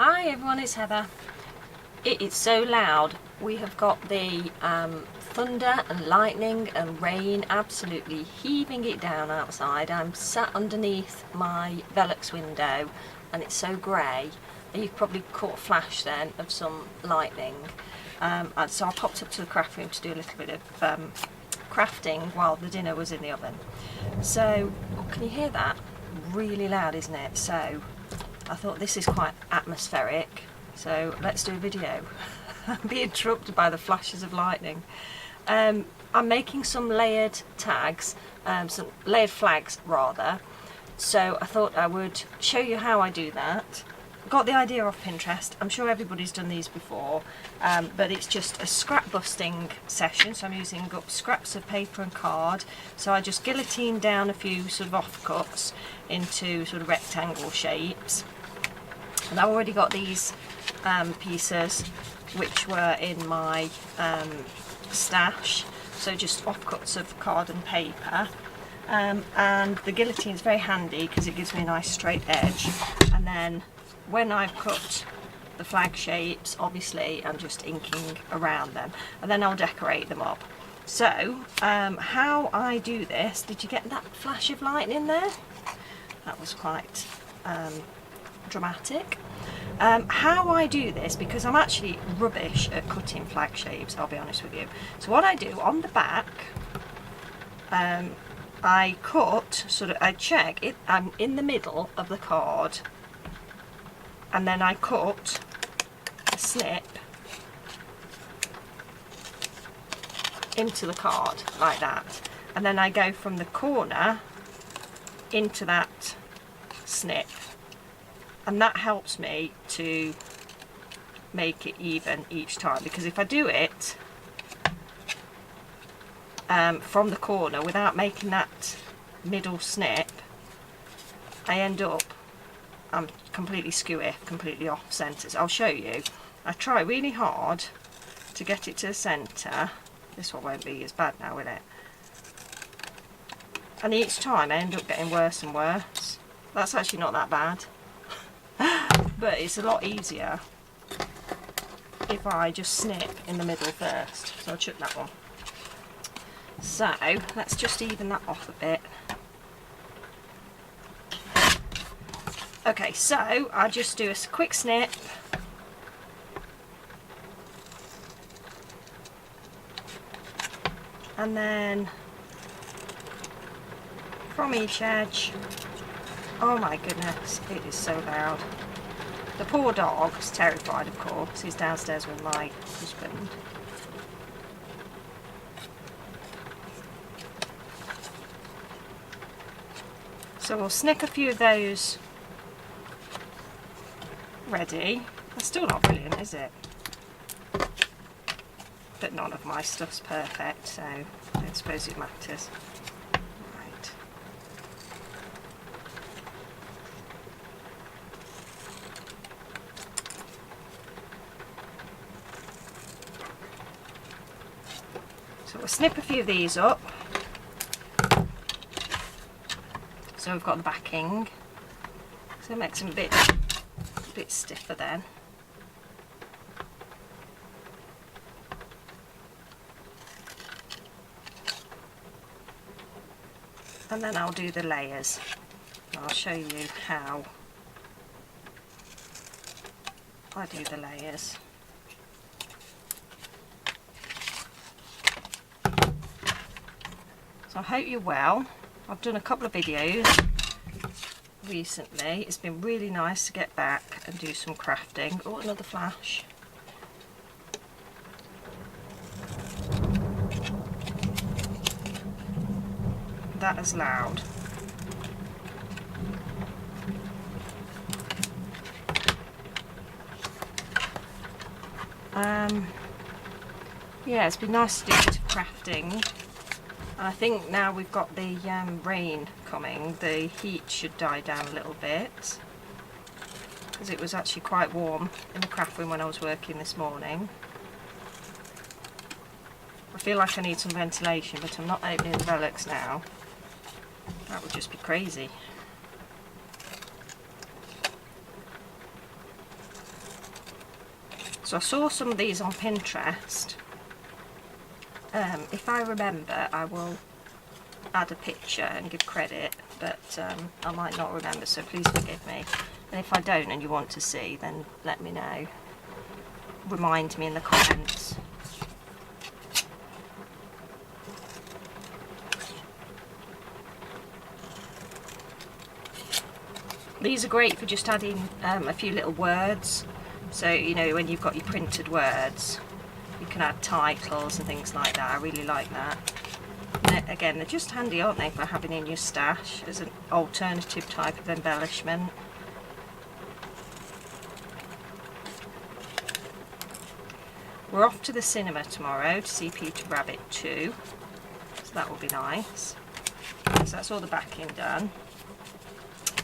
Hi everyone, it's Heather. It is so loud. We have got the thunder and lightning and rain absolutely heaving it down outside. I'm sat underneath my Velux window and it's so grey. And you've probably caught a flash then of some lightning. And so I popped up to the craft room to do a little bit of crafting while the dinner was in the oven. So, can you hear that? Really loud, isn't it? So I thought this is quite atmospheric, so let's do a video. I'm being interrupted by the flashes of lightning. I'm making some layered tags, some layered flags rather, so I thought I would show you how I do that. Got the idea off Pinterest. I'm sure everybody's done these before, but it's just a scrap busting session, so I'm using up scraps of paper and card. So I just guillotine down a few sort of offcuts into sort of rectangle shapes. And I've already got these pieces which were in my stash, so just offcuts of card and paper. And the guillotine is very handy because it gives me a nice straight edge. And then when I've cut the flag shapes, obviously I'm just inking around them, and then I'll decorate them up. So how I do this, did you get that flash of lightning there? That was quite dramatic. How I do this, because I'm actually rubbish at cutting flag shapes, I'll be honest with you. So what I do on the back, I cut sort of, I check it, I'm in the middle of the card, and then I cut a snip into the card like that, and then I go from the corner into that snip, and that helps me to make it even each time, because if I do it from the corner without making that middle snip, I end up, I'm completely skewy, completely off centre. I'll show you. I try really hard to get it to the centre. This one won't be as bad now, will it? And each time I end up getting worse and worse. That's actually not that bad. But it's a lot easier if I just snip in the middle first. So I'll chuck that one. So let's just even that off a bit. Okay, so I just do a quick snip, and then from each edge, oh my goodness, it is so loud. The poor dog is terrified, of course. He's downstairs with my husband. So we'll snick a few of those ready. That's still not brilliant, is it? But none of my stuff's perfect, so I don't suppose it matters. Right. So we'll snip a few of these up. So we've got the backing. So it makes them a bit stiffer then. And then I'll do the layers. I'll show you how I do the layers. So I hope you're well. I've done a couple of videos recently. It's been really nice to get back and do some crafting. Oh, another flash. That is loud. Yeah, it's been nice to do a bit of crafting. I think now we've got the rain coming, the heat should die down a little bit, because it was actually quite warm in the craft room when I was working this morning. I feel like I need some ventilation, but I'm not opening the Velux now. That would just be crazy. So I saw some of these on Pinterest. If I remember, I will add a picture and give credit, but I might not remember, so please forgive me. And if I don't and you want to see, then let me know. Remind me in the comments. These are great for just adding a few little words. So, you know, when you've got your printed words, you can add titles and things like that. I really like that. And again, they're just handy, aren't they, for having in your stash as an alternative type of embellishment. We're off to the cinema tomorrow to see Peter Rabbit 2, so that will be nice. So that's all the backing done.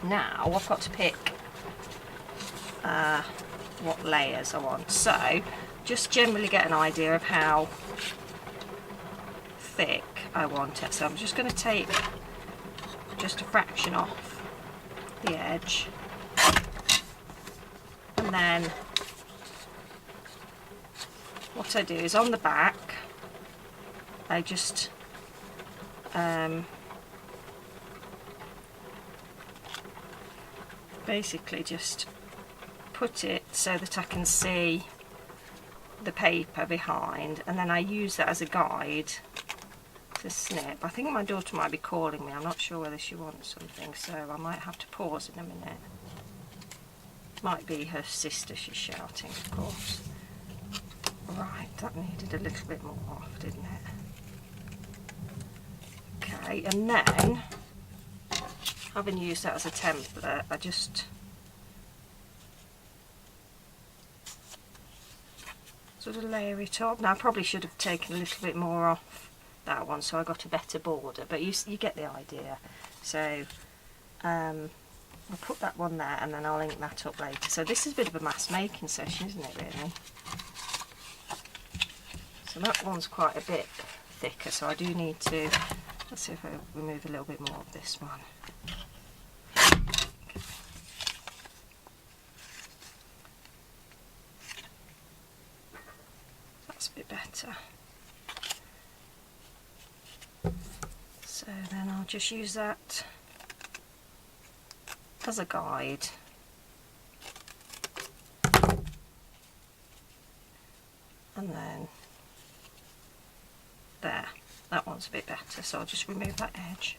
Now I've got to pick what layers I want. So just generally get an idea of how thick I want it. So I'm just going to take just a fraction off the edge, and then what I do is on the back I just basically just put it so that I can see the paper behind, and then I use that as a guide to snip. I think my daughter might be calling me. I'm not sure whether she wants something, so I might have to pause in a minute. Might be her sister she's shouting, of course. Right, that needed a little bit more off, didn't it? Okay, and then having used that as a template, I just sort of layer it up. Now I probably should have taken a little bit more off that one so I got a better border, but you get the idea. So I'll put that one there and then I'll ink that up later. So this is a bit of a mass making session, isn't it, really? So that one's quite a bit thicker, so I do need to, let's see if I remove a little bit more of this one. That's a bit better. So then I'll just use that as a guide. And then there, that one's a bit better, so I'll just remove that edge.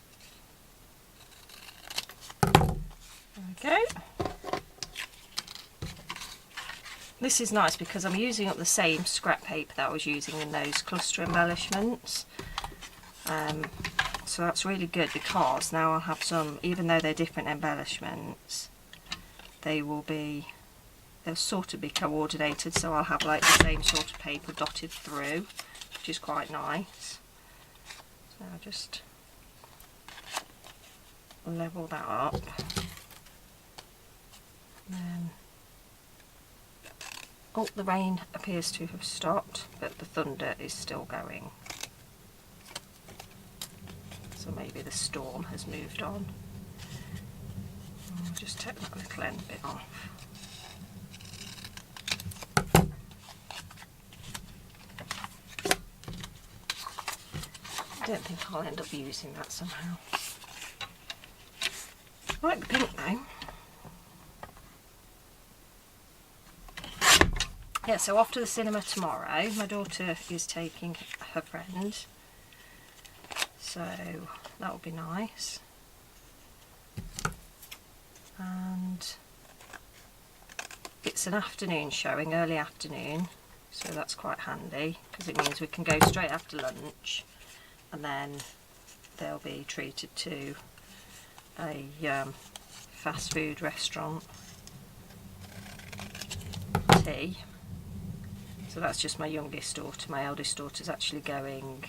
There we go. This is nice because I'm using up the same scrap paper that I was using in those cluster embellishments. So that's really good because now I'll have some, even though they're different embellishments, they'll sort of be coordinated, so I'll have like the same sort of paper dotted through, which is quite nice. So I'll just level that up. And then, oh, the rain appears to have stopped, but the thunder is still going. So maybe the storm has moved on. I'll just take that little end bit off. I don't think I'll end up using that somehow. I like the pink though. Yeah, so off to the cinema tomorrow. My daughter is taking her friend, so that will be nice. And it's an afternoon showing, early afternoon, so that's quite handy because it means we can go straight after lunch, and then they'll be treated to a fast food restaurant tea. So that's just my youngest daughter. My eldest daughter's actually going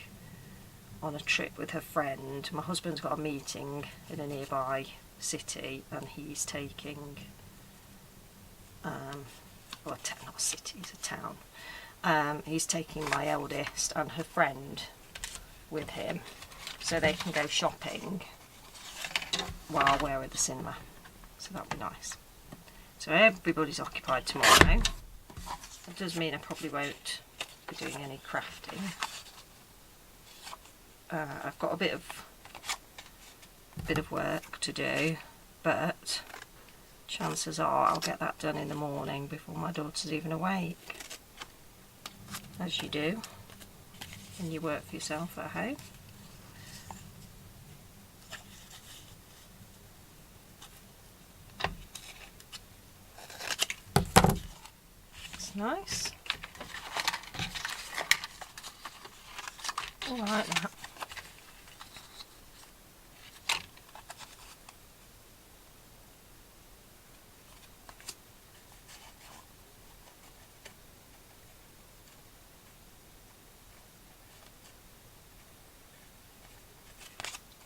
on a trip with her friend. My husband's got a meeting in a nearby city, and he's taking well, not a city, it's a town. He's taking my eldest and her friend with him, so they can go shopping while we're at the cinema. So that'll be nice. So everybody's occupied tomorrow. That does mean I probably won't be doing any crafting. I've got a bit of work to do, but chances are I'll get that done in the morning before my daughter's even awake, as you do when you work for yourself at home. It's nice. I like that.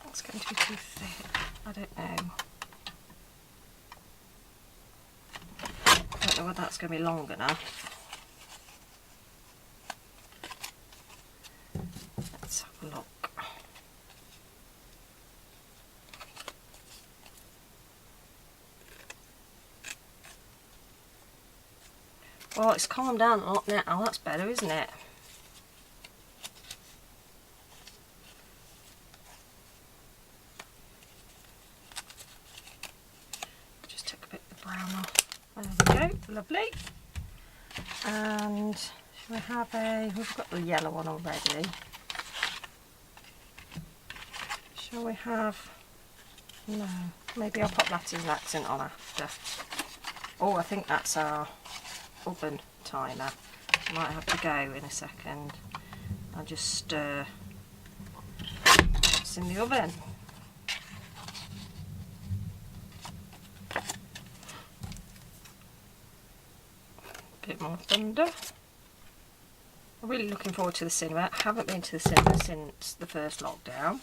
It's going to be too thick. I don't know. I don't know whether that's going to be long enough. Let's have a look. Well, it's calmed down a lot now. That's better, isn't it? Just take a bit of the brown off. There we go, lovely. And shall we have we've got the yellow one already. Shall we have, no, maybe I'll pop that as an accent on after. Oh, I think that's our oven timer. I might have to go in a second. I'll just stir what's in the oven. Bit more thunder. I'm really looking forward to the cinema. I haven't been to the cinema since the first lockdown,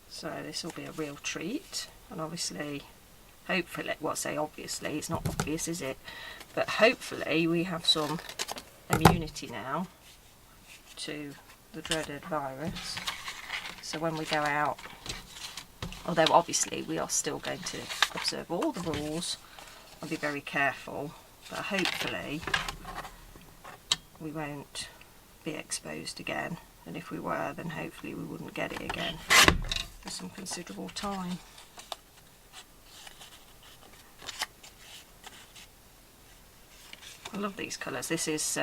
so this will be a real treat. And obviously, hopefully, well, I say obviously, it's not obvious, is it? But hopefully we have some immunity now to the dreaded virus. So when we go out, although obviously we are still going to observe all the rules and be very careful, but hopefully we won't be exposed again. And if we were, then hopefully we wouldn't get it again for some considerable time. I love these colours. This is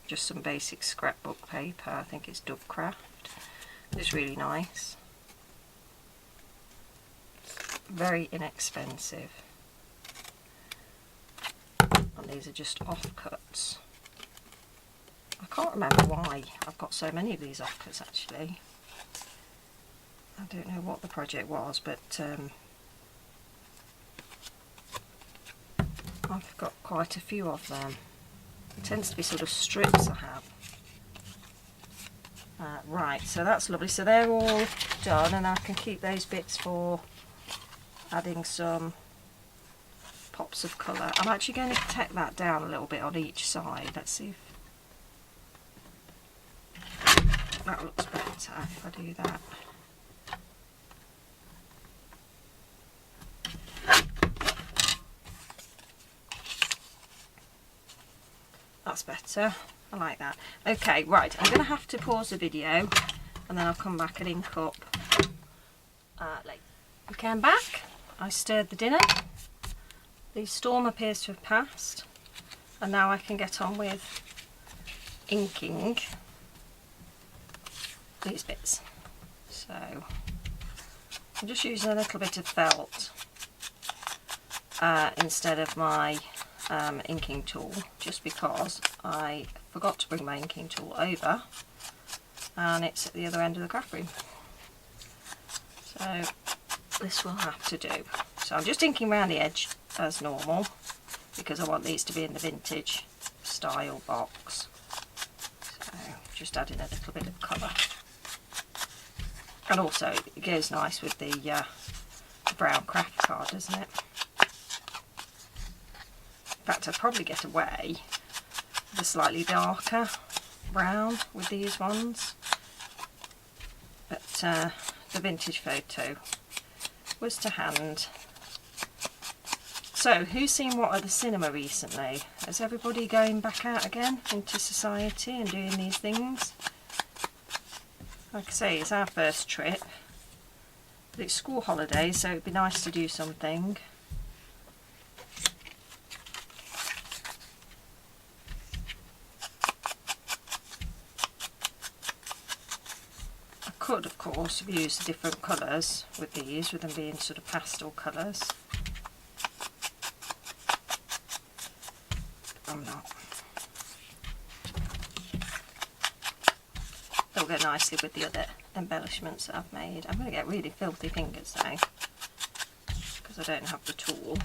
just some basic scrapbook paper. I think it's Dovecraft. It's really nice. Very inexpensive. And these are just offcuts. I can't remember why I've got so many of these offcuts actually. I don't know what the project was, but I've got quite a few of them. It tends to be sort of strips I have. Right, so that's lovely. So they're all done, and I can keep those bits for adding some pops of colour. I'm actually going to tack that down a little bit on each side. Let's see if that looks better if I do that. That's better. I like that. Okay, right, I'm going to have to pause the video and then I'll come back and ink up later. Okay, I'm back. I stirred the dinner. The storm appears to have passed, and now I can get on with inking these bits. So I'm just using a little bit of felt instead of my inking tool, just because I forgot to bring my inking tool over and it's at the other end of the craft room. So this will have to do. So I'm just inking around the edge as normal because I want these to be in the vintage style box. So just adding a little bit of colour. And also it goes nice with the brown craft card, doesn't it? In fact, I'd probably get away with a slightly darker brown with these ones. But the vintage photo was to hand. So, who's seen what at the cinema recently? Is everybody going back out again into society and doing these things? Like I say, it's our first trip. But it's school holidays, so it'd be nice to do something. I could, of course, have used different colours with these, with them being sort of pastel colours. I'm not. They'll go nicely with the other embellishments that I've made. I'm going to get really filthy fingers though, because I don't have the tool.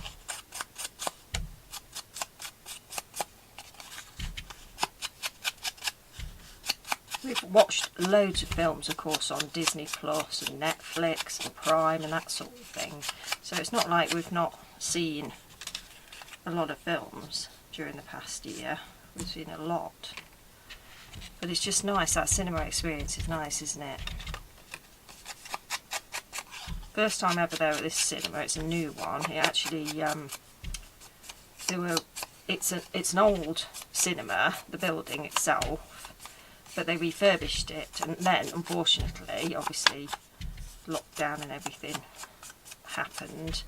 We've watched loads of films, of course, on Disney Plus and Netflix and Prime and that sort of thing. So it's not like we've not seen a lot of films during the past year. We've seen a lot. But it's just nice, that cinema experience is nice, isn't it? First time ever there at this cinema, it's a new one. It actually, it's an old cinema, the building itself, but they refurbished it, and then, unfortunately, obviously, lockdown and everything happened,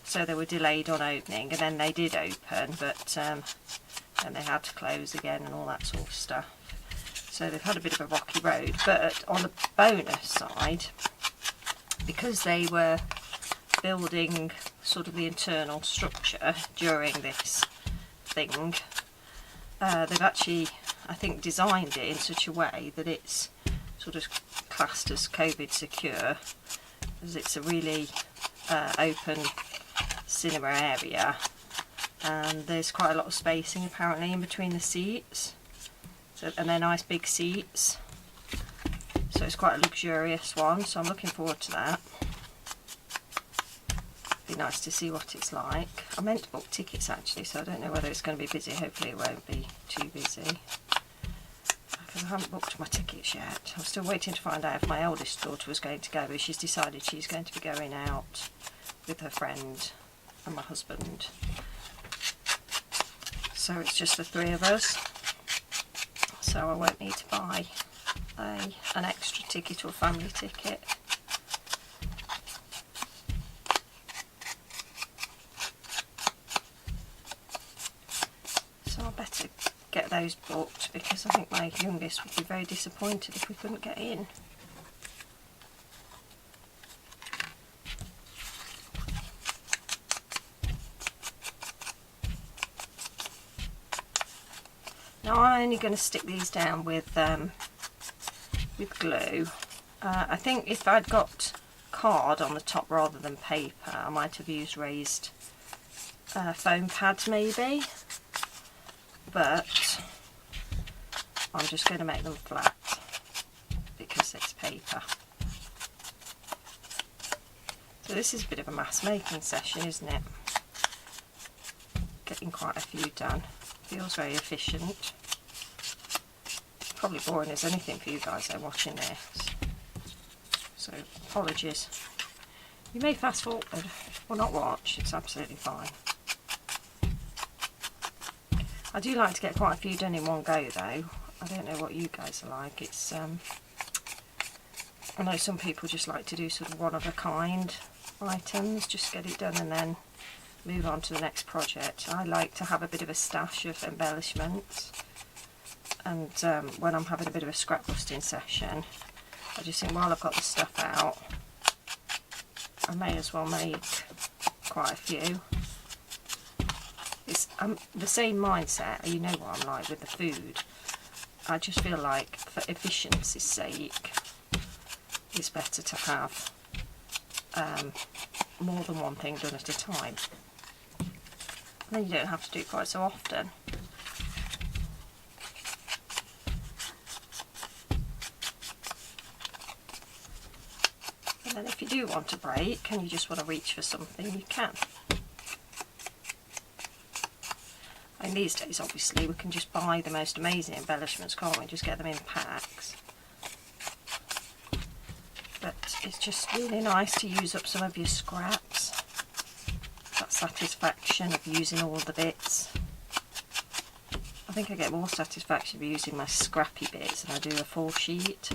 so they were delayed on opening, and then they did open, but then they had to close again and all that sort of stuff. So they've had a bit of a rocky road, but on the bonus side, because they were building sort of the internal structure during this thing, they've actually, I think, designed it in such a way that it's sort of classed as COVID secure, as it's a really open cinema area, and there's quite a lot of spacing apparently in between the seats. So, and they're nice big seats, so it's quite a luxurious one, so I'm looking forward to that. Be nice to see what it's like. I meant to book tickets actually, so I don't know whether it's going to be busy. Hopefully it won't be too busy, because I haven't booked my tickets yet. I'm still waiting to find out if my eldest daughter was going to go, but she's decided she's going to be going out with her friend and my husband, so it's just the three of us. So I won't need to buy an extra ticket or a family ticket. So I better get those booked, because I think my youngest would be very disappointed if we couldn't get in. Now I'm only going to stick these down with glue. I think if I'd got card on the top rather than paper, I might have used raised foam pads maybe, but I'm just going to make them flat because it's paper. So this is a bit of a mass making session, isn't it? Getting quite a few done. Feels very efficient. Probably boring as anything for you guys though watching this, so apologies. You may fast forward or not watch, it's absolutely fine. I do like to get quite a few done in one go though. I don't know what you guys are like. It's I know some people just like to do sort of one of a kind items, just get it done and then move on to the next project. I like to have a bit of a stash of embellishments, and when I'm having a bit of a scrap busting session, I just think while I've got the stuff out, I may as well make quite a few. It's the same mindset, you know what I'm like with the food. I just feel like for efficiency's sake, it's better to have more than one thing done at a time. And then you don't have to do it quite so often. And then if you do want a break and you just want to reach for something, you can. And these days obviously we can just buy the most amazing embellishments, can't we? Just get them in packs. But it's just really nice to use up some of your scraps. That satisfaction of using all the bits. I think I get more satisfaction of using my scrappy bits than I do a full sheet.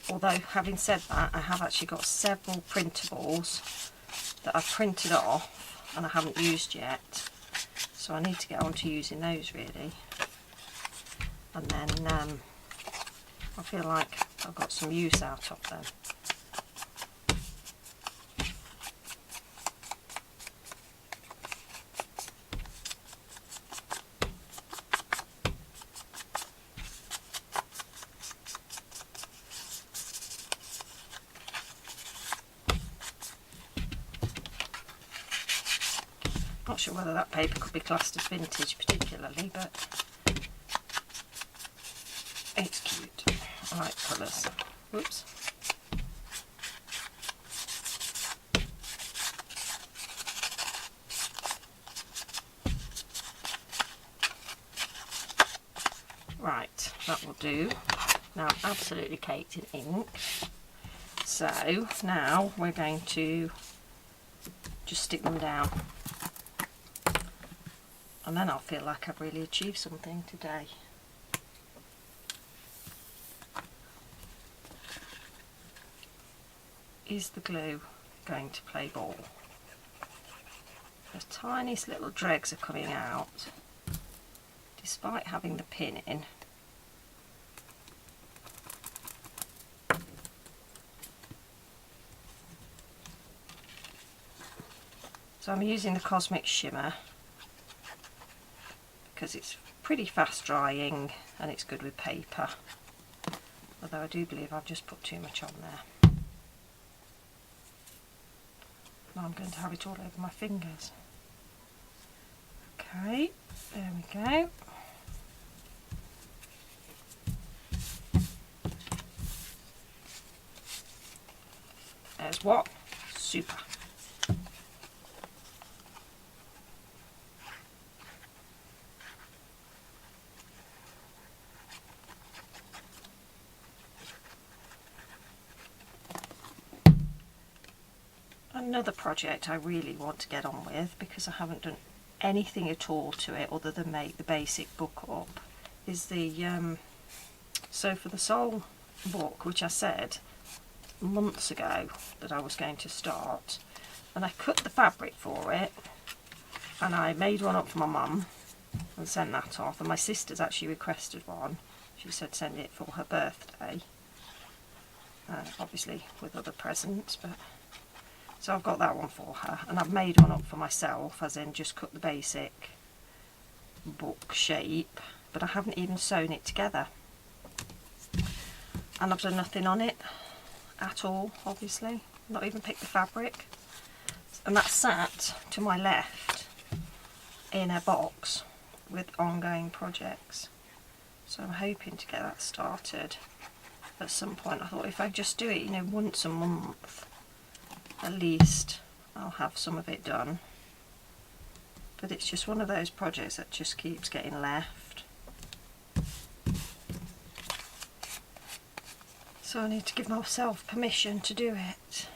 Although, having said that, I have actually got several printables that I've printed off and I haven't used yet. So I need to get on to using those really. And then I feel like I've got some use out of them. Not sure whether that paper could be classed as vintage particularly, but it's cute. I like colours. Whoops. Right, that will do. Now I'm absolutely caked in ink. So now we're going to just stick them down. And then I'll feel like I've really achieved something today. Is the glue going to play ball? The tiniest little dregs are coming out, despite having the pin in. So I'm using the Cosmic Shimmer because it's pretty fast drying and it's good with paper, although I do believe I've just put too much on there. Now I'm going to have it all over my fingers. Okay, there we go. There's what? Super. Another project I really want to get on with, because I haven't done anything at all to it other than make the basic book up, is the So for the Soul book, which I said months ago that I was going to start, and I cut the fabric for it and I made one up for my mum and sent that off, and my sister's actually requested one. She said send it for her birthday, obviously with other presents, but so I've got that one for her, and I've made one up for myself, as in just cut the basic book shape, but I haven't even sewn it together, and I've done nothing on it at all, obviously, not even picked the fabric, and that's sat to my left in a box with ongoing projects. So I'm hoping to get that started at some point. I thought if I just do it, you know, once a month, at least I'll have some of it done. But it's just one of those projects that just keeps getting left. So I need to give myself permission to do it.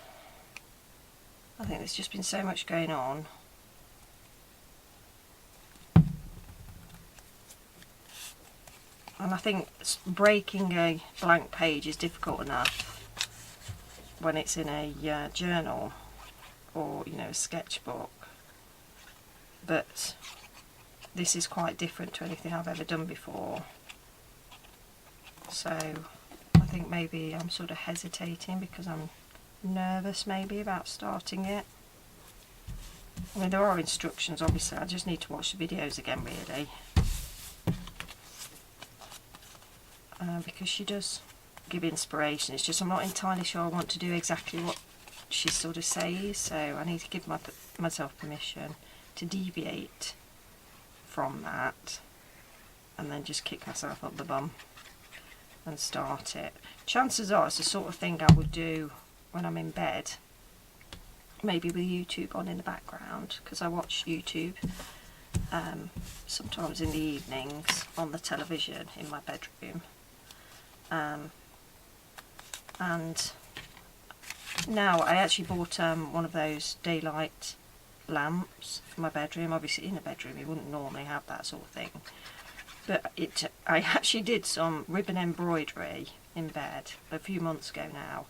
I think there's just been so much going on. And I think breaking a blank page is difficult enough when it's in a journal or, you know, a sketchbook, but this is quite different to anything I've ever done before, so I think maybe I'm sort of hesitating because I'm nervous maybe about starting it. I mean, there are instructions, obviously, I just need to watch the videos again really, because she does give inspiration. It's just I'm not entirely sure I want to do exactly what she sort of says, so I need to give myself permission to deviate from that and then just kick myself up the bum and start it. Chances are it's the sort of thing I would do when I'm in bed, maybe with YouTube on in the background, because I watch YouTube sometimes in the evenings on the television in my bedroom. And Now, I actually bought one of those daylight lamps for my bedroom. Obviously in a bedroom you wouldn't normally have that sort of thing, but I actually did some ribbon embroidery in bed a few months ago now,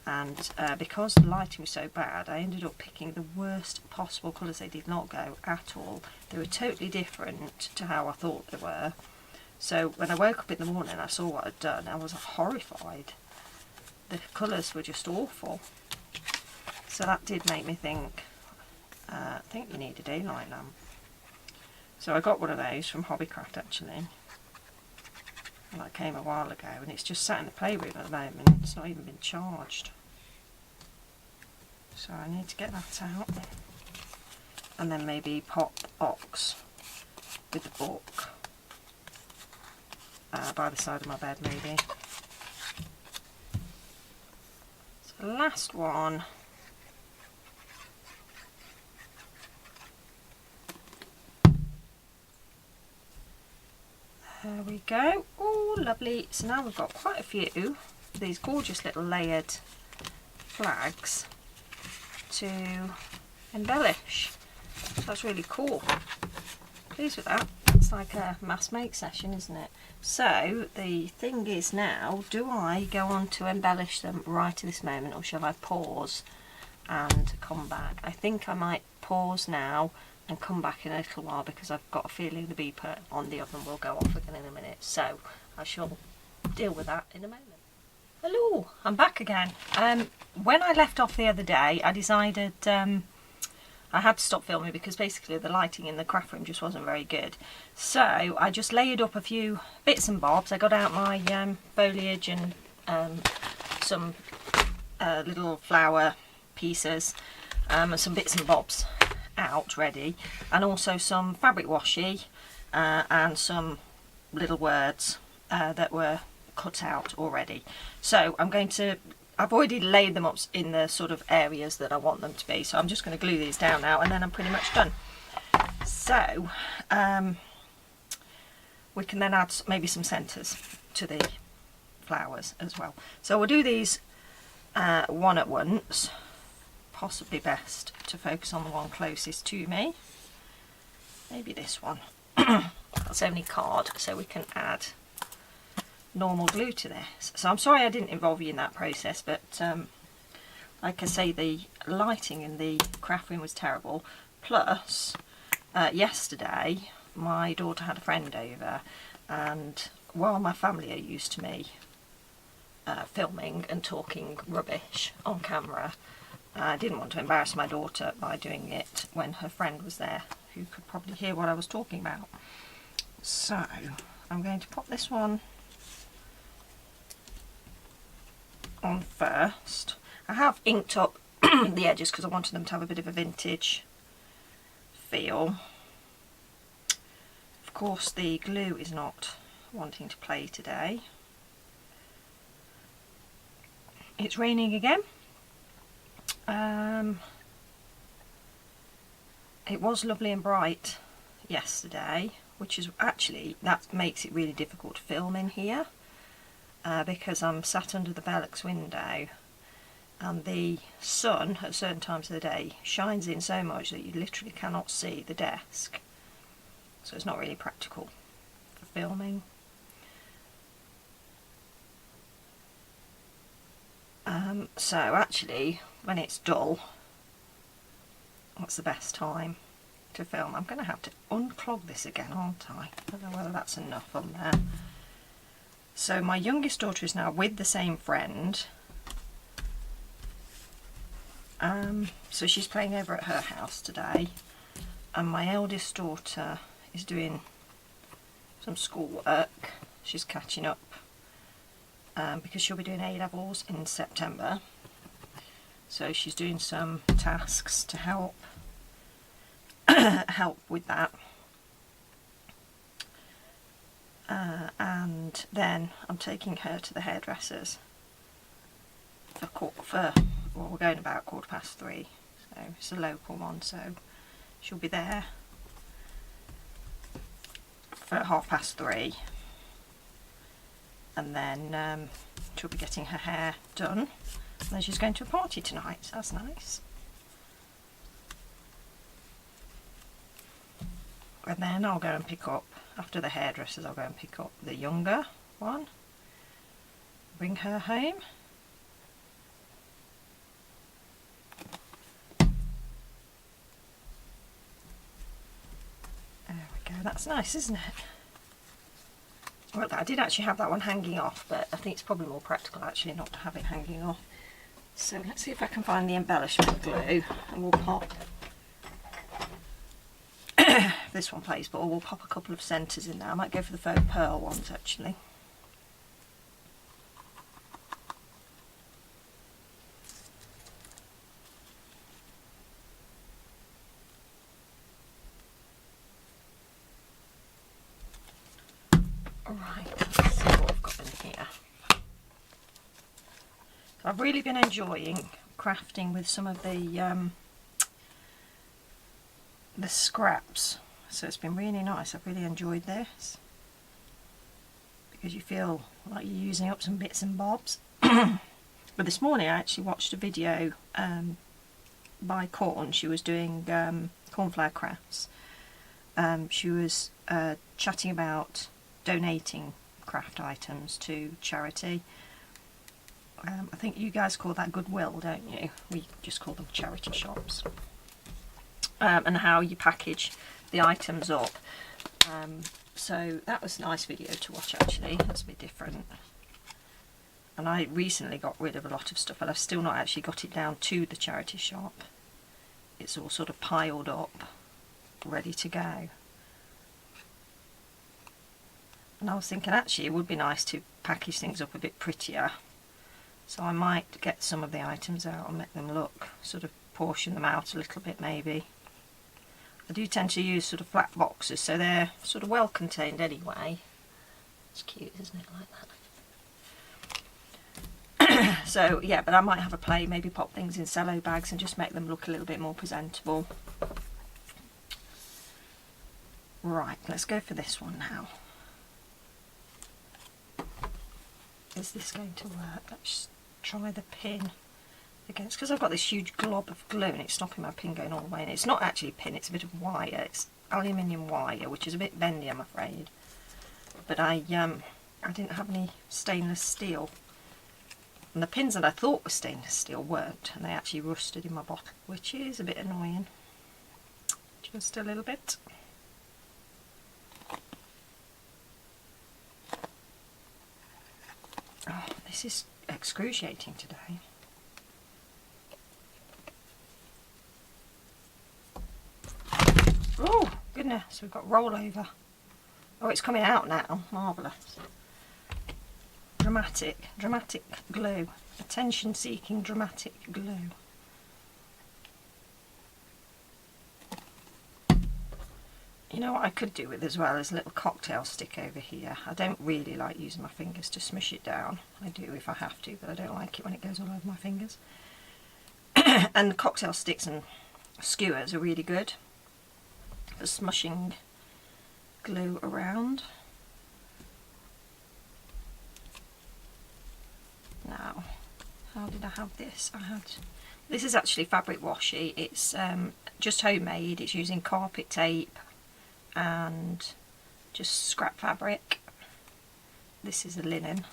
and because the lighting was so bad, I ended up picking the worst possible colours. They did not go at all. They were totally different to how I thought they were. So when I woke up in the morning I saw what I'd done, I was horrified. The colours were just awful. So that did make me think, I think you need a daylight lamp. So I got one of those from Hobbycraft actually. And that came a while ago, and it's just sat in the playroom at the moment. It's not even been charged. So I need to get that out. And then maybe pop Ox with the book by the side of my bed maybe. So the last one. There we go. Oh, lovely. So now we've got quite a few of these gorgeous little layered flags to embellish. So that's really cool. Pleased with that. It's like a mass make session, isn't it? So the thing is now, do I go on to embellish them right at this moment, or shall I pause and come back? I think I might pause now and come back in a little while, because I've got a feeling the beeper on the oven will go off again in a minute. So I shall deal with that in a moment. Hello, I'm back again. When I left off the other day, I decided I had to stop filming because basically the lighting in the craft room just wasn't very good. So I just layered up a few bits and bobs. I got out my foliage and some little flower pieces and some bits and bobs out ready, and also some fabric washi and some little words that were cut out already. So I've already laid them up in the sort of areas that I want them to be, so I'm just going to glue these down now and then I'm pretty much done. So we can then add maybe some centres to the flowers as well. So we'll do these one at once. Possibly best to focus on the one closest to me. Maybe this one. That's only card, so we can add normal glue to this. So I'm sorry I didn't involve you in that process, but like I say, the lighting in the craft room was terrible. Plus, yesterday my daughter had a friend over, and while my family are used to me filming and talking rubbish on camera, I didn't want to embarrass my daughter by doing it when her friend was there, who could probably hear what I was talking about. So I'm going to pop this one on first. I have inked up the edges because I wanted them to have a bit of a vintage feel. Of course the glue is not wanting to play today. It's raining again. It was lovely and bright yesterday, which is actually, that makes it really difficult to film in here because I'm sat under the Bellux window and the sun at certain times of the day shines in so much that you literally cannot see the desk, so it's not really practical for filming. So actually when it's dull, that's the best time to film. I'm going to have to unclog this again, aren't I? I don't know whether that's enough on there. So my youngest daughter is now with the same friend. So she's playing over at her house today, and my eldest daughter is doing some schoolwork. She's catching up because she'll be doing A-levels in September. So she's doing some tasks to help with that. And then I'm taking her to the hairdressers well, we're going about 3:15, so it's a local one, so she'll be there for 3:30, and then she'll be getting her hair done And she's going to a party tonight, so that's nice. And then I'll go and pick up, after the hairdressers, I'll go and pick up the younger one, bring her home. There we go, that's nice, isn't it? Well, I did actually have that one hanging off, but I think it's probably more practical actually not to have it hanging off. So let's see if I can find the embellishment glue, and we'll pop this one plays, but we'll pop a couple of centres in there. I might go for the faux pearl ones actually. Alright, let's see what I've got in here. I've really been enjoying crafting with some of the scraps, so it's been really nice. I've really enjoyed this because you feel like you're using up some bits and bobs. But this morning I actually watched a video by Corn. She was doing cornflower crafts. She was chatting about donating craft items to charity. I think you guys call that goodwill, don't you? We just call them charity shops. And how you package the items up. So that was a nice video to watch actually. That's a bit different. And I recently got rid of a lot of stuff, but I've still not actually got it down to the charity shop. It's all sort of piled up, ready to go. And I was thinking actually it would be nice to package things up a bit prettier. So I might get some of the items out and make them look, sort of portion them out a little bit maybe. I do tend to use sort of flat boxes, so they're sort of well contained anyway. It's cute, isn't it, like that? So yeah, but I might have a play, maybe pop things in cello bags and just make them look a little bit more presentable. Right, let's go for this one now. Is this going to work? Let's try the pin against, because I've got this huge glob of glue and it's stopping my pin going all the way, and it's not actually pin, it's a bit of wire. It's aluminium wire, which is a bit bendy, I'm afraid. But I didn't have any stainless steel, and the pins that I thought were stainless steel weren't, and they actually rusted in my bottle, which is a bit annoying. Just a little bit. Oh, this is excruciating today. Oh goodness, we've got rollover. Oh, it's coming out now. Marvellous. Dramatic glue. Attention-seeking dramatic glue. You know what I could do with as well is a little cocktail stick over here. I don't really like using my fingers to smush it down. I do if I have to, but I don't like it when it goes all over my fingers. And the cocktail sticks and skewers are really good for smushing glue around. Now, how did I have this? This is actually fabric washi. It's just homemade. It's using carpet tape and just scrap fabric. This is a linen.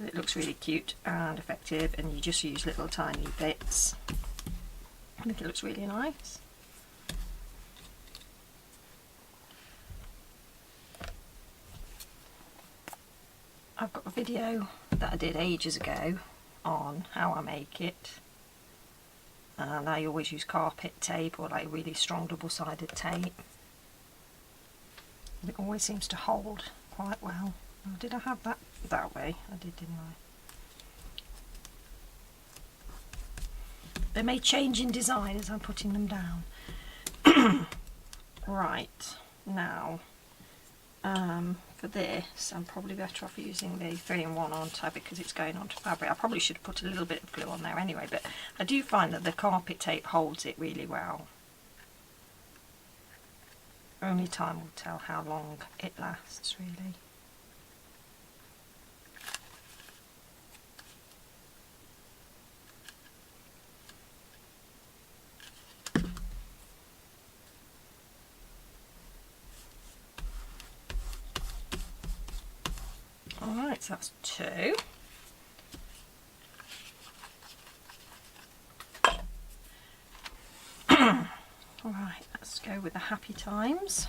But it looks really cute and effective, and you just use little tiny bits. I think it looks really nice. I've got a video that I did ages ago on how I make it, and I always use carpet tape or like really strong double-sided tape. It always seems to hold quite well. Oh, did I have that way? I did, didn't I? They may change in design as I'm putting them down. Right, now for this I'm probably better off using the 3-in-1 aren't I, because it's going onto fabric. I probably should have put a little bit of glue on there anyway, but I do find that the carpet tape holds it really well. Only time will tell how long it lasts, really. Right, so that's 2. Right, let's go with the happy times.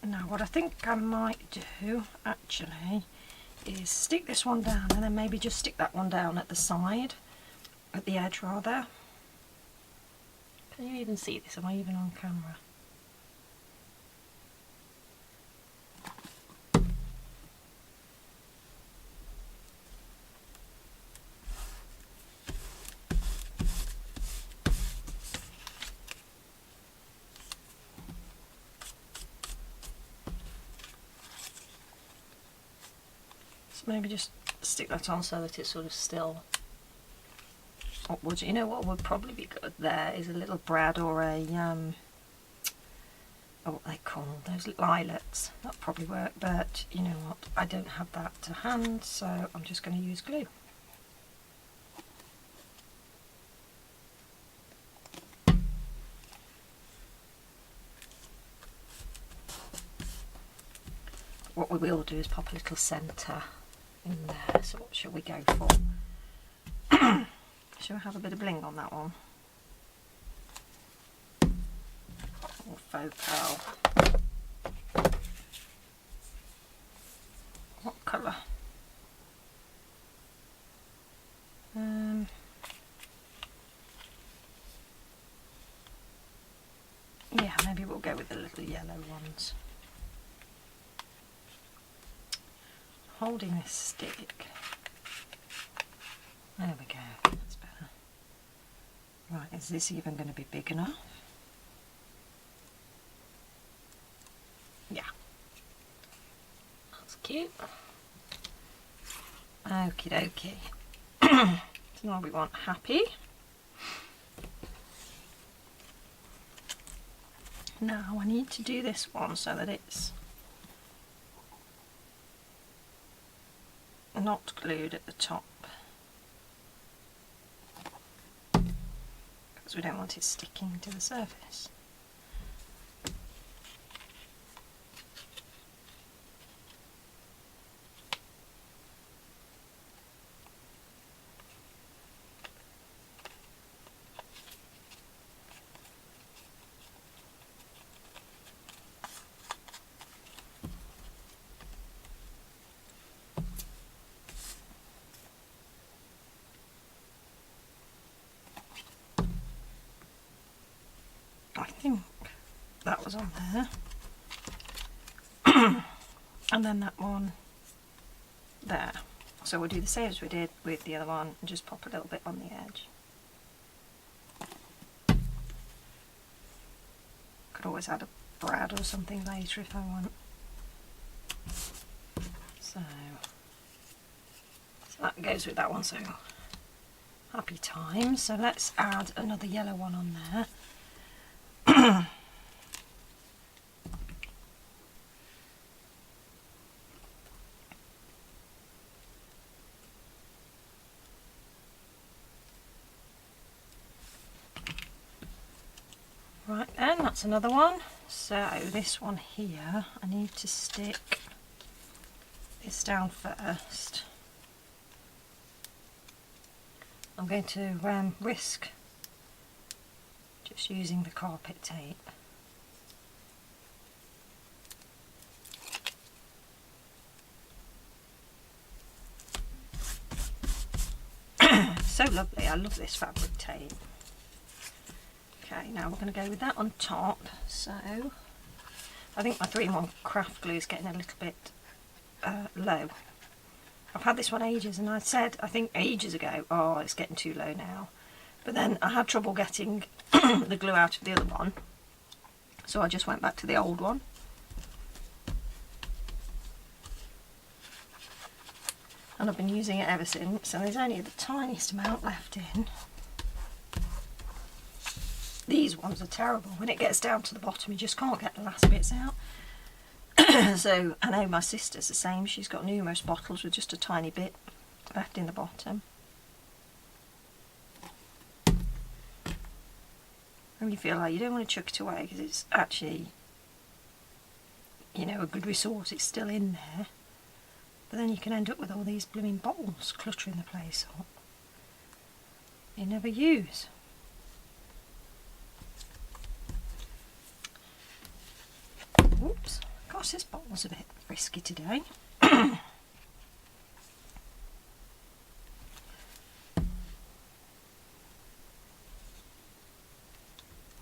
Now what I think I might do actually is stick this one down and then maybe just stick that one down at the side, at the edge rather. Can you even see this? Am I even on camera? Maybe just stick that on so that it's sort of still upwards. You know what would probably be good there is a little brad or a what they call those lilacs. That'd probably work, but you know what, I don't have that to hand, so I'm just going to use glue. What we will do is pop a little centre in there. So what shall we go for? Shall we have a bit of bling on that one? Or faux pearl? What colour? Yeah, maybe we'll go with the little yellow ones. Holding this stick. There we go, that's better. Right, is this even going to be big enough? Yeah. That's cute. Okie dokie. So now we want happy. Now I need to do this one so that it's not glued at the top, because we don't want it sticking to the surface. I think that was on there. And then that one there. So we'll do the same as we did with the other one and just pop a little bit on the edge. Could always add a brad or something later if I want. So that goes with that one, so happy times. So let's add another yellow one on there. Right then, that's another one. So this one here, I need to stick this down first. I'm going to risk just using the carpet tape. So lovely, I love this fabric tape. Okay, now we're going to go with that on top. So I think my 3-in-1 craft glue is getting a little bit low. I've had this one ages, and I said, I think ages ago, oh, it's getting too low now. But then I had trouble getting the glue out of the other one, so I just went back to the old one. And I've been using it ever since, and there's only the tiniest amount left in. These ones are terrible. When it gets down to the bottom, you just can't get the last bits out. So I know my sister's the same. She's got numerous bottles with just a tiny bit left in the bottom. And you feel like you don't want to chuck it away because it's actually, you know, a good resource. It's still in there. But then you can end up with all these blooming bottles cluttering the place up. You never use. Whoops. Gosh, this bottle's a bit risky today. There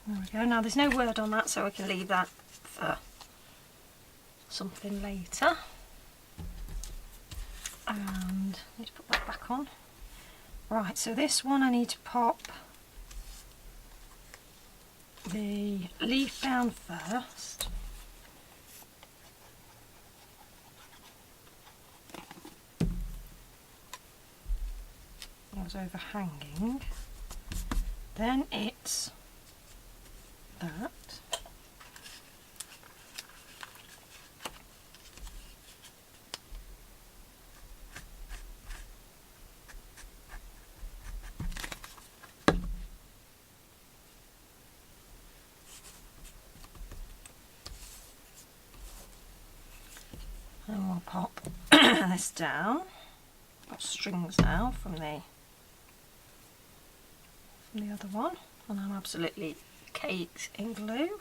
we go. Now there's no word on that, so I can leave that for something later. And I need to put that back on. Right, so this one I need to pop the leaf down first. It was overhanging. Then it's that. And we'll pop this down. Got strings now from the other one, and I'm absolutely caked in glue.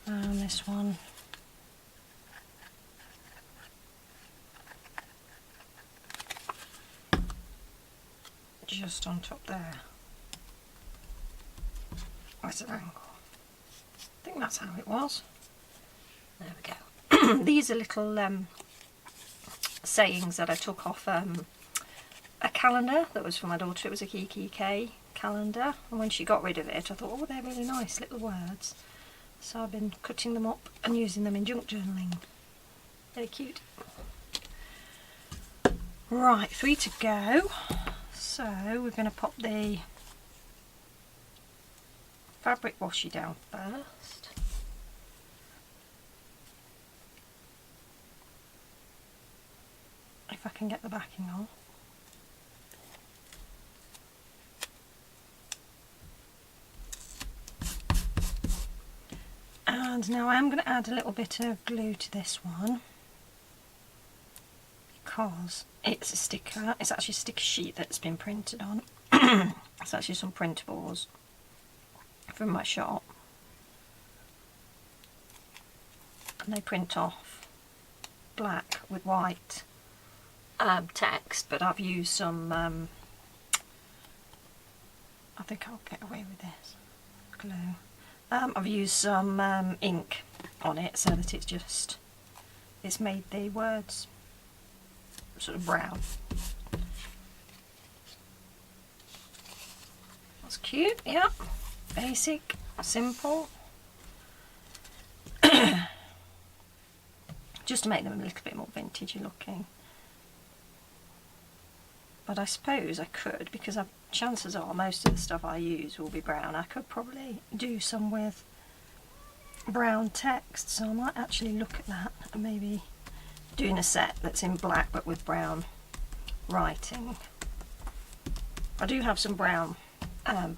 And this one just on top there. That's an angle. I think that's how it was. There we go. These are little sayings that I took off a calendar that was for my daughter. It was a Kiki K calendar, and when she got rid of it I thought, oh, they're really nice little words, so I've been cutting them up and using them in junk journaling. Very cute. Right, 3 to go. So we're going to pop the fabric washi down first. If I can get the backing off. And now I am going to add a little bit of glue to this one because it's a sticker. It's actually a sticker sheet that's been printed on. It's actually some printables from my shop, and they print off black with white text, but I've used some I think I'll get away with this glue. I've used some ink on it so that it's made the words sort of brown. That's cute, yeah. Basic, simple. Just to make them a little bit more vintagey looking. But I suppose I could, because chances are most of the stuff I use will be brown. I could probably do some with brown text, so I might actually look at that and maybe doing a set that's in black but with brown writing. I do have some brown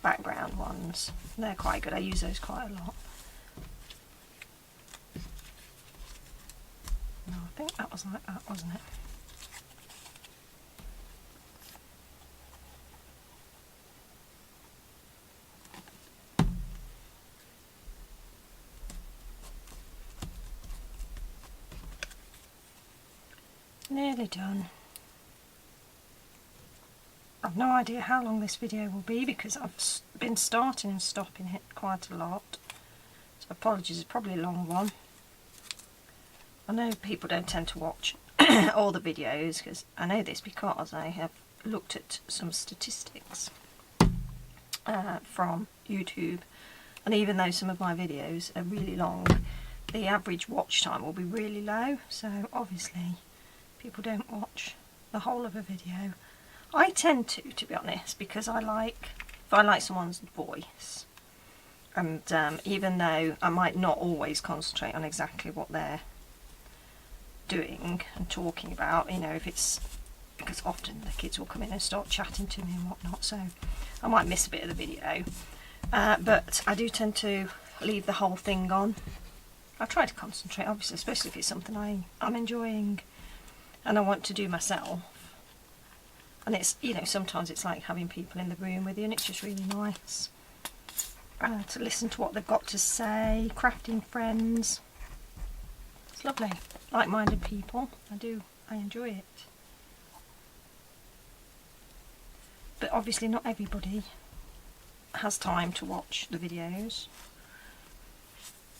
background ones. They're quite good. I use those quite a lot. No, I think that was like that, wasn't it? Nearly done. I've no idea how long this video will be because I've been starting and stopping it quite a lot. So apologies, it's probably a long one. I know people don't tend to watch all the videos, because I know this because I have looked at some statistics from YouTube, and even though some of my videos are really long, the average watch time will be really low, so obviously people don't watch the whole of a video. I tend to be honest, because I like if I like someone's voice, and even though I might not always concentrate on exactly what they're doing and talking about, you know, if it's, because often the kids will come in and start chatting to me and whatnot, so I might miss a bit of the video, but I do tend to leave the whole thing on. I try to concentrate, obviously, especially if it's something I'm enjoying and I want to do myself. And it's, you know, sometimes it's like having people in the room with you, and it's just really nice to listen to what they've got to say. Crafting friends, it's lovely. Like-minded people, I enjoy it. But obviously not everybody has time to watch the videos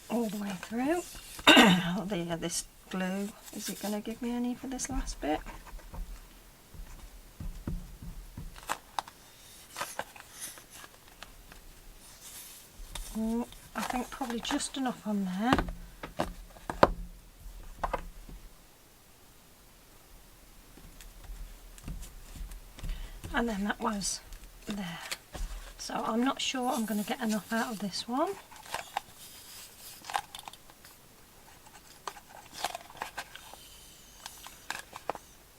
all the way through. This glue, is it going to give me any for this last bit? I think probably just enough on there. And then that was there. So I'm not sure I'm going to get enough out of this one.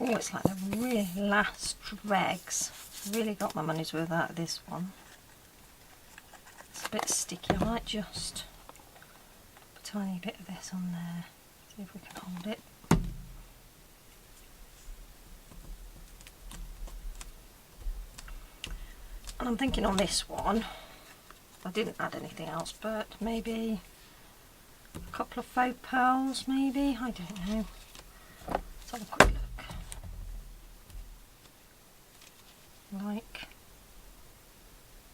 Oh, it's like the really last dregs. Really got my money's worth out of this one. It's a bit sticky. I might just put a tiny bit of this on there. See if we can hold it. And I'm thinking on this one, I didn't add anything else, but maybe a couple of faux pearls, maybe, I don't know. Let's have a quick look. Like,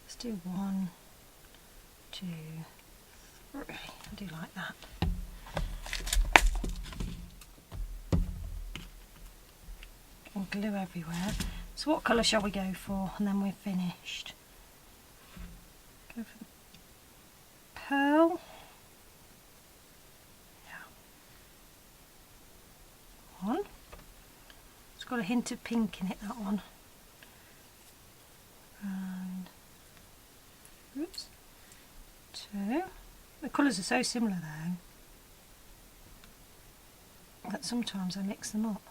let's do 1, 2, 3. I do like that. And glue everywhere. So what colour shall we go for? And then we're finished. Go for the pearl. Yeah. One. It's got a hint of pink in it, that one. And oops. 2. The colours are so similar though that sometimes I mix them up.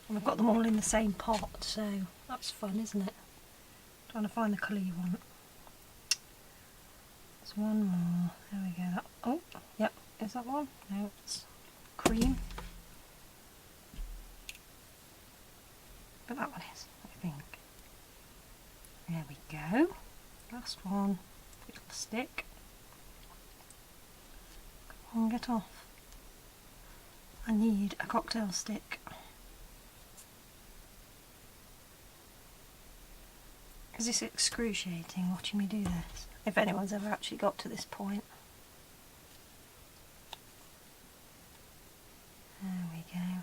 And I've got them all in the same pot, so that's fun, isn't it? Trying to find the colour you want. There's one more. There we go. Oh, yep. Is that one? No, it's cream. But that one is, I think. There we go. Last one. Little stick. Come on, get off. I need a cocktail stick. Is this excruciating watching me do this? If anyone's ever actually got to this point. There we go.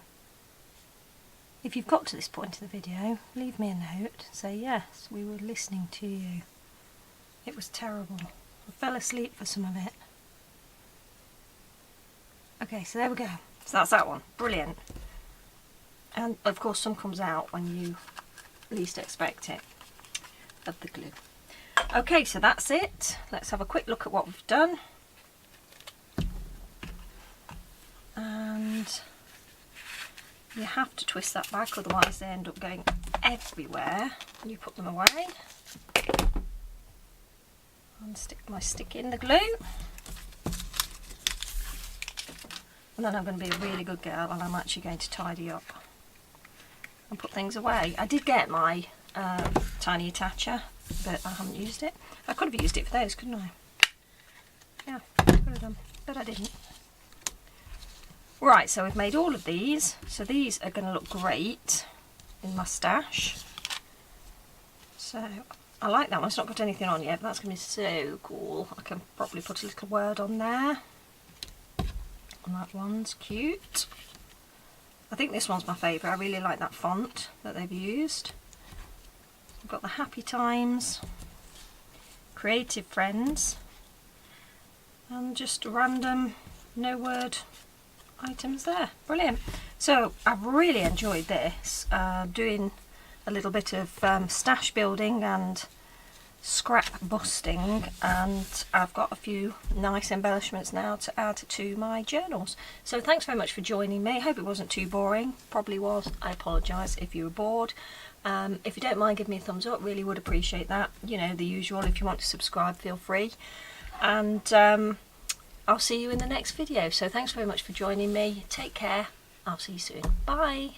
If you've got to this point in the video, leave me a note. Say yes, we were listening to you. It was terrible. I fell asleep for some of it. Okay, so there we go. So that's that one. Brilliant. And of course some comes out when you least expect it, of the glue. Okay, so that's it. Let's have a quick look at what we've done. And you have to twist that back, otherwise they end up going everywhere when you put them away. And stick my stick in the glue. And then I'm going to be a really good girl and I'm actually going to tidy up and put things away. I did get my tiny attacher, but I haven't used it. I could have used it for those, couldn't I? Yeah, could have done, but I didn't. Right, so we've made all of these. So these are going to look great in my stash. So I like that one. It's not got anything on yet, but that's going to be so cool. I can probably put a little word on there. And that one's cute. I think this one's my favourite. I really like that font that they've used. I've got the Happy Times, Creative Friends, and just random no word items there. Brilliant. So I've really enjoyed this, doing a little bit of stash building and scrap busting, and I've got a few nice embellishments now to add to my journals. So thanks very much for joining me. Hope it wasn't too boring. Probably was. I apologise if you were bored. If you don't mind, give me a thumbs up, really would appreciate that. You know, the usual. If you want to subscribe, feel free. And I'll see you in the next video. So thanks very much for joining me. Take care. I'll see you soon. Bye.